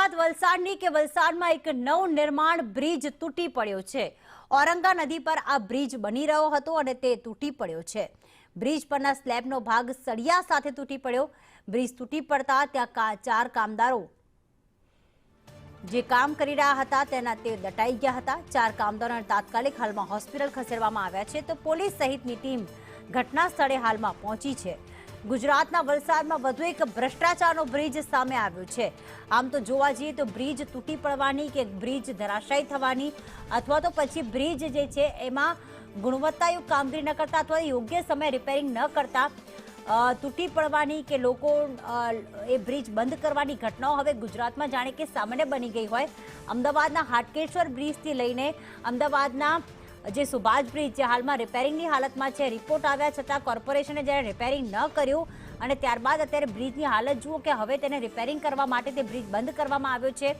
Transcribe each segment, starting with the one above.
વાત વલસાડની કે વલસાડમાં એક નવનિર્માણ બ્રિજ તૂટી પડ્યો છે। ઔરંગા નદી પર આ બ્રિજ બની રહ્યો હતો અને તે તૂટી પડ્યો છે। બ્રિજ પરના સ્લેબનો ભાગ સળિયા સાથે તૂટી પડ્યો। બ્રિજ તૂટી પડતા ત્યાં 4 કામદારો જે કામ કરી રહ્યા હતા તેના તે દટાઈ ગયા હતા। 4 કામદારોને તાત્કાલિક હાલમાં હોસ્પિટલ ખસેડવામાં આવ્યા છે તો પોલીસ સહિતની ટીમ ઘટના સ્થળે હાલમાં પહોંચી છે। ગુજરાતના વલસાડમાં વધુ એક ભ્રષ્ટાચારનો બ્રિજ સામે આવ્યો છે। આમ તો જોવા જઈએ તો બ્રિજ તૂટી પડવાની કે બ્રિજ ધરાશાયી થવાની અથવા તો પછી બ્રિજ જે છે એમાં ગુણવત્તાયુક્ત કામગીરી ન કરતા અથવા યોગ્ય સમય રિપેરિંગ ન કરતા તૂટી પડવાની કે લોકો એ બ્રિજ બંધ કરવાની ઘટનાઓ હવે ગુજરાતમાં જાણે કે સામાન્ય બની ગઈ હોય। અમદાવાદના હાટકેશ્વર બ્રિજથી લઈને અમદાવાદના જે સુભાષ બ્રિજ જે હાલમાં રિપેરિંગની હાલતમાં છે, રિપોર્ટ આવ્યા છતાં કોર્પોરેશને જ્યારે રિપેરિંગ ન કર્યું અને ત્યારબાદ અત્યારે બ્રિજની હાલત જુઓ કે હવે તેને રિપેરિંગ કરવા માટે તે બ્રિજ બંધ કરવામાં આવ્યો છે।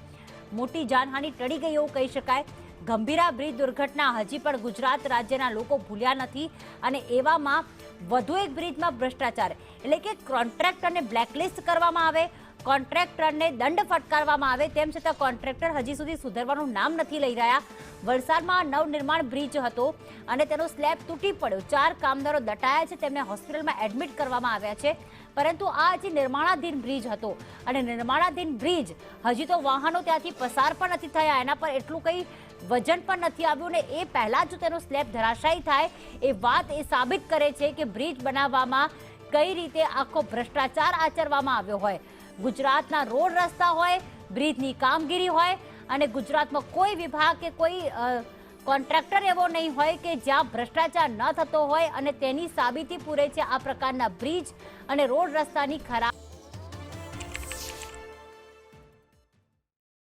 મોટી જાનહાનિ ટળી ગઈ એવું કહી શકાય। ગંભીરા બ્રિજ દુર્ઘટના હજી પણ ગુજરાત રાજ્યના લોકો ભૂલ્યા નથી અને એવામાં વધુ એક બ્રિજમાં ભ્રષ્ટાચાર એટલે કે કોન્ટ્રાક્ટરને બ્લેકલિસ્ટ કરવામાં આવે, કોન્ટ્રાક્ટરને દંડ ફટકારવામાં આવે તેમ છતાં કોન્ટ્રાક્ટર હજી સુધી સુધરવાનું નામ નથી લઈ રહ્યા। વલસાડમાં નવનિર્માણ બ્રિજ હતો અને તેનો સ્લેબ તૂટી પડ્યો। 4 કામદારો દટાયા છે, તેમને હોસ્પિટલમાં એડમિટ કરવામાં આવ્યા છે, પરંતુ આ જે નિર્માણાધીન બ્રિજ હતો અને નિર્માણાધીન બ્રિજ હજી તો વાહનો ત્યાંથી પસાર પણ નથી થયા, એના પર એટલું કંઈ વજન પણ નથી આવ્યું ને એ પહેલાં જો તેનો સ્લેબ ધરાશાયી થાય એ વાત એ સાબિત કરે છે કે બ્રિજ બનાવવામાં કઈ રીતે આખો ભ્રષ્ટાચાર આચરવામાં આવ્યો હોય। ગુજરાતના રોડ રસ્તા હોય, બ્રિજની કામગીરી હોય અને ગુજરાતમાં કોઈ વિભાગ કે કોઈ કોન્ટ્રાક્ટર એવો નહીં હોય કે જ્યાં ભ્રષ્ટાચાર ન થતો હોય અને તેની સાબિતી પૂરે છે આ પ્રકારના બ્રિજ અને રોડ રસ્તાની ખરાબ